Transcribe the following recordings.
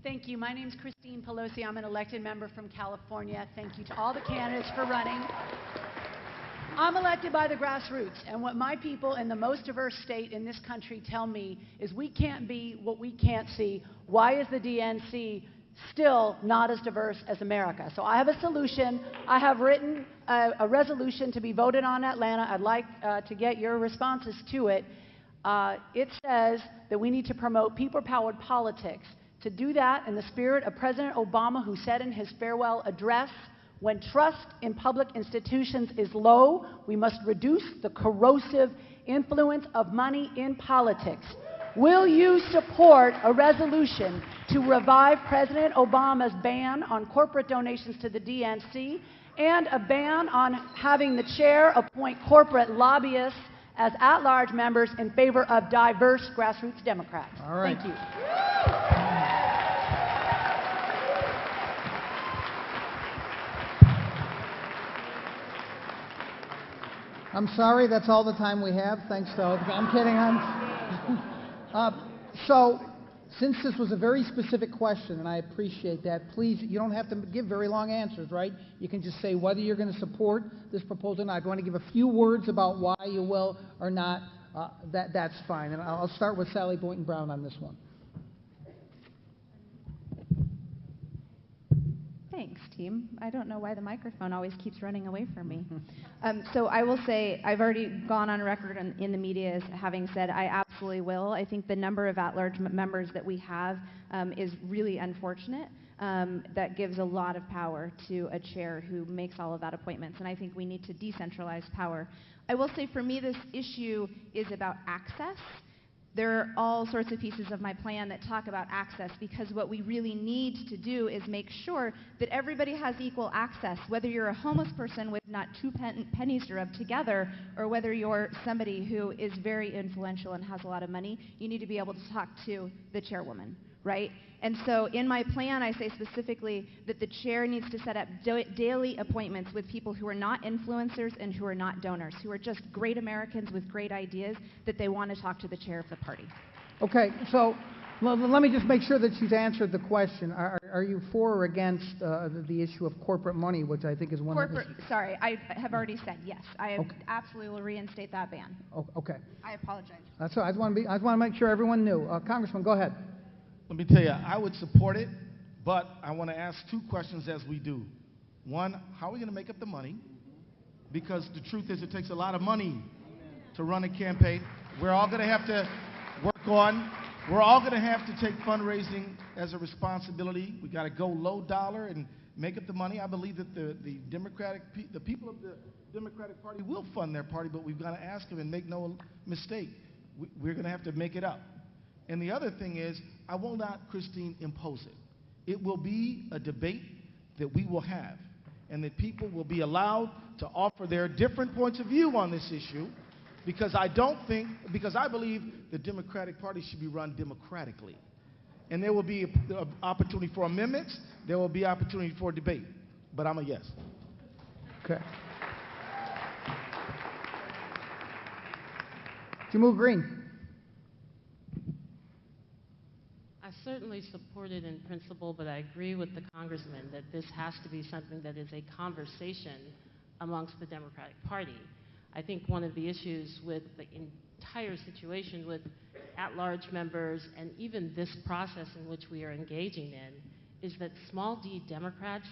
Thank you. My name is Christine Pelosi. I'm an elected member from California. Thank you to all the candidates for running. I'm elected by the grassroots, and what my people in the most diverse state in this country tell me is we can't be what we can't see. Why is the DNC still not as diverse as America? So I have a solution. I have written a resolution to be voted on in Atlanta. I'd like to get your responses to it. It says that we need to promote people-powered politics. To do that in the spirit of President Obama, who said in his farewell address, when trust in public institutions is low, we must reduce the corrosive influence of money in politics. Will you support a resolution to revive President Obama's ban on corporate donations to the DNC and a ban on having the chair appoint corporate lobbyists as at-large members in favor of diverse grassroots Democrats? All right. Thank you. I'm sorry, that's all the time we have. Thanks, though. I'm kidding. So, since this was a very specific question, and I appreciate that, please, you don't have to give very long answers, right? You can just say whether you're going to support this proposal or not. If you want to give a few words about why you will or not, that's fine. And I'll start with Sally Boynton Brown on this one. Thanks, team. I don't know why the microphone always keeps running away from me. So I will say I've already gone on record in the media as having said I absolutely will. I think the number of at-large members that we have is really unfortunate. That gives a lot of power to a chair who makes all of that appointments, and I think we need to decentralize power. I will say for me this issue is about access. There are all sorts of pieces of my plan that talk about access, because what we really need to do is make sure that everybody has equal access, whether you're a homeless person with not two pennies to rub together, or whether you're somebody who is very influential and has a lot of money. You need to be able to talk to the chairwoman, right? And so in my plan, I say specifically that the chair needs to set up daily appointments with people who are not influencers and who are not donors, who are just great Americans with great ideas that they want to talk to the chair of the party. Okay, so let me just make sure that she's answered the question. Are you for or against the issue of corporate money, which I think is one of the... Sorry, I have already said yes. I absolutely will reinstate that ban. Okay. I apologize. That's all. I just want to make sure everyone knew. Congressman, go ahead. Let me tell you, I would support it, but I want to ask two questions as we do. One, how are we going to make up the money? Because the truth is it takes a lot of money to run a campaign. We're all going to have to we're all going to have to take fundraising as a responsibility. We got to go low dollar and make up the money. I believe that the people of the Democratic Party will fund their party, but we've got to ask them, and make no mistake, we're going to have to make it up. And the other thing is, I will not, Christine, impose it. It will be a debate that we will have, and that people will be allowed to offer their different points of view on this issue, because I believe the Democratic Party should be run democratically. And there will be an opportunity for amendments, there will be opportunity for debate, but I'm a yes. Okay. Jamul Green. I certainly support it in principle, but I agree with the congressman that this has to be something that is a conversation amongst the Democratic Party. I think one of the issues with the entire situation with at-large members and even this process in which we are engaging in is that small d Democrats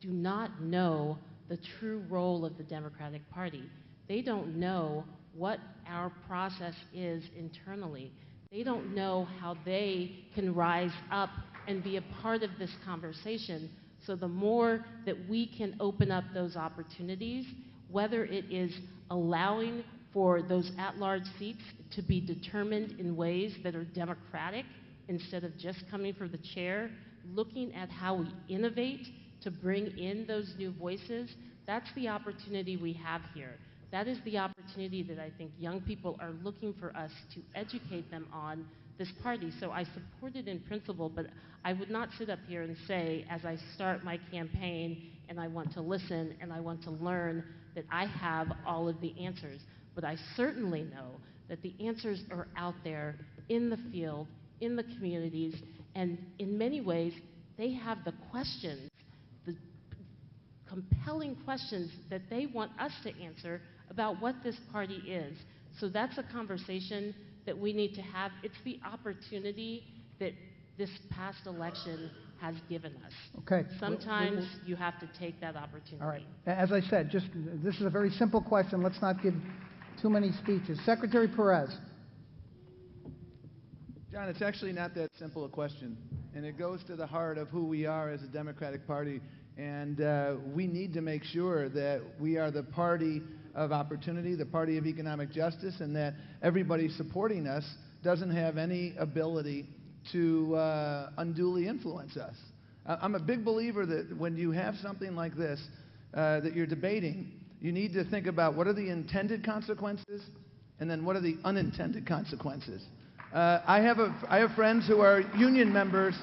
do not know the true role of the Democratic Party. They don't know what our process is internally. They don't know how they can rise up and be a part of this conversation. So the more that we can open up those opportunities, whether it is allowing for those at-large seats to be determined in ways that are democratic instead of just coming for the chair, looking at how we innovate to bring in those new voices, that's the opportunity we have here. That is the opportunity that I think young people are looking for us to educate them on this party. So I support it in principle, but I would not sit up here and say, as I start my campaign and I want to listen and I want to learn, that I have all of the answers. But I certainly know that the answers are out there in the field, in the communities, And in many ways, they have the questions, the compelling questions that they want us to answer about what this party is. So that's a conversation that we need to have. It's the opportunity that this past election has given us. Okay. Sometimes you have to take that opportunity. All right. As I said, this is a very simple question. Let's not give too many speeches. Secretary Perez. John, it's actually not that simple a question, and it goes to the heart of who we are as a Democratic Party, and we need to make sure that we are the party of opportunity, the party of economic justice, and that everybody supporting us doesn't have any ability to unduly influence us. I'm a big believer that when you have something like this that you're debating, you need to think about what are the intended consequences and then what are the unintended consequences. I have friends who are union members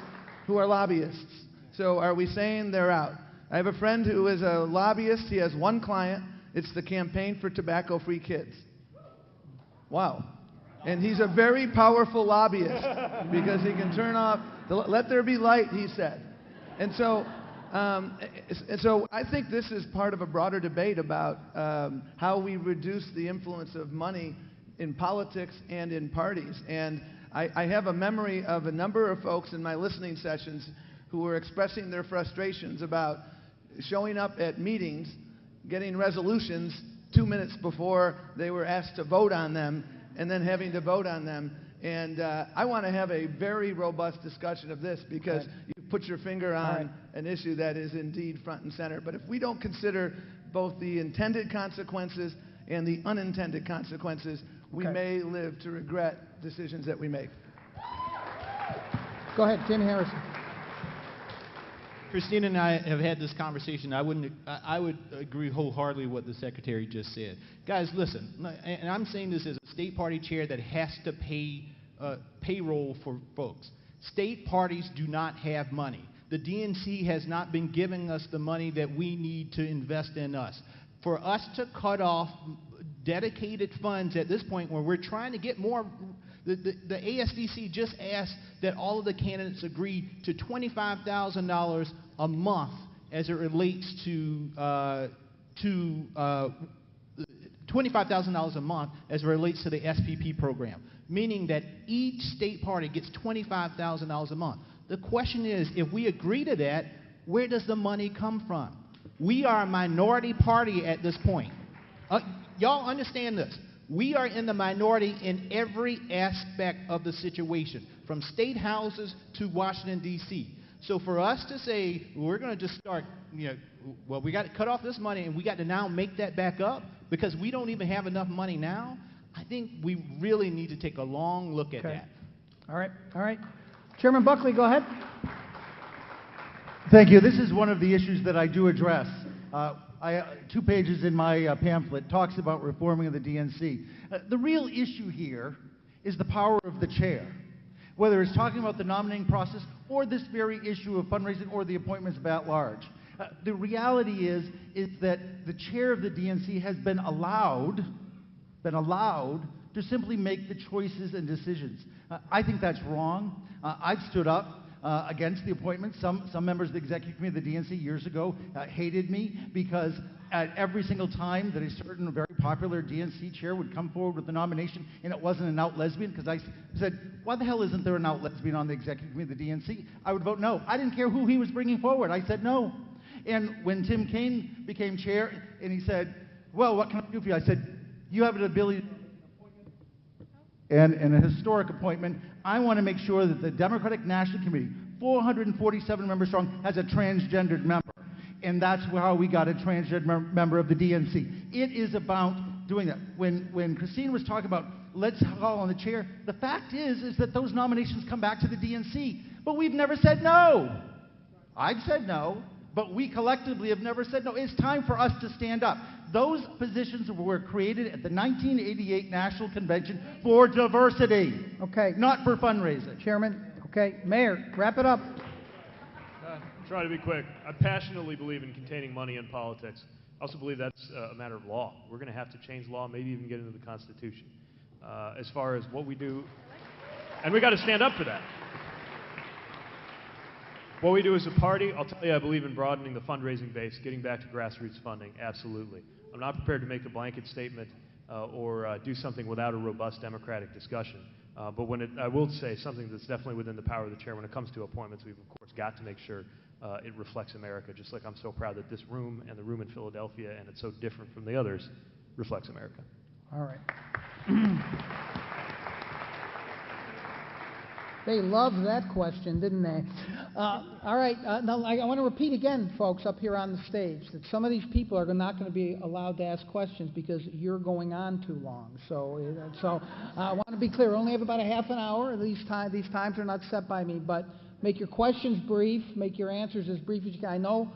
who are lobbyists. So are we saying they're out? I have a friend who is a lobbyist. He has one client. It's the Campaign for Tobacco-Free Kids. Wow. And he's a very powerful lobbyist because he can turn off, let there be light, he said. And so I think this is part of a broader debate about how we reduce the influence of money in politics and in parties. And I have a memory of a number of folks in my listening sessions who were expressing their frustrations about showing up at meetings, getting resolutions 2 minutes before they were asked to vote on them, and then having to vote on them. And I want to have a very robust discussion of this because you put your finger on an issue that is indeed front and center. But if we don't consider both the intended consequences and the unintended consequences, we may live to regret decisions that we make. Go ahead, Tim Harrison. Christina and I have had this conversation. I would agree wholeheartedly with what the Secretary just said. Guys, listen, and I'm saying this as a state party chair that has to pay payroll for folks. State parties do not have money. The DNC has not been giving us the money that we need to invest in us. For us to cut off dedicated funds at this point where we're trying to get more, the ASDC just asked that all of the candidates agree to $25,000 a month as it relates to $25,000 a month as it relates to the SPP program, meaning that each state party gets $25,000 a month. The question is, if we agree to that, where does the money come from? We are a minority party at this point. Y'all understand this. We are in the minority in every aspect of the situation, from state houses to Washington, D.C. So for us to say, we're going to just start, well, we got to cut off this money and we got to now make that back up because we don't even have enough money now, I think we really need to take a long look at that. All right. Chairman Buckley, go ahead. Thank you. This is one of the issues that I do address. 2 pages in my pamphlet talks about reforming of the DNC. The real issue here is the power of the chair, whether it's talking about the nominating process or this very issue of fundraising or the appointments of at-large. The reality is that the chair of the DNC has been allowed to simply make the choices and decisions. I think that's wrong. I've stood up against the appointment. Some members of the Executive Committee of the DNC years ago hated me because at every single time that a certain very popular DNC chair would come forward with a nomination and it wasn't an out lesbian, because I said, why the hell isn't there an out lesbian on the Executive Committee of the DNC? I would vote no. I didn't care who he was bringing forward. I said no. And when Tim Kaine became chair and he said, well, what can I do for you? I said, you have an ability to and a historic appointment. I want to make sure that the Democratic National Committee, 447 members strong, has a transgendered member. And that's how we got a transgender member of the DNC. It is about doing that. When Christine was talking about let's call on the chair, the fact is that those nominations come back to the DNC. But we've never said no. I've said no, but we collectively have never said no. It's time for us to stand up. Those positions were created at the 1988 National Convention for diversity. Okay. Not for fundraising. Chairman, okay. Mayor, wrap it up. Try to be quick. I passionately believe in containing money in politics. I also believe that's a matter of law. We're going to have to change law, maybe even get into the Constitution as far as what we do. And we got to stand up for that. What we do as a party, I'll tell you, I believe in broadening the fundraising base, getting back to grassroots funding, absolutely. I'm not prepared to make a blanket statement or do something without a robust democratic discussion. But I will say something that's definitely within the power of the chair. When it comes to appointments, we've, of course, got to make sure it reflects America, just like I'm so proud that this room and the room in Philadelphia, and it's so different from the others, reflects America. All right. They loved that question, didn't they? All right. Now, I want to repeat again, folks, up here on the stage, that some of these people are not going to be allowed to ask questions because you're going on too long. So I want to be clear. We only have about a half an hour. These times are not set by me, but make your questions brief. Make your answers as brief as you can. I know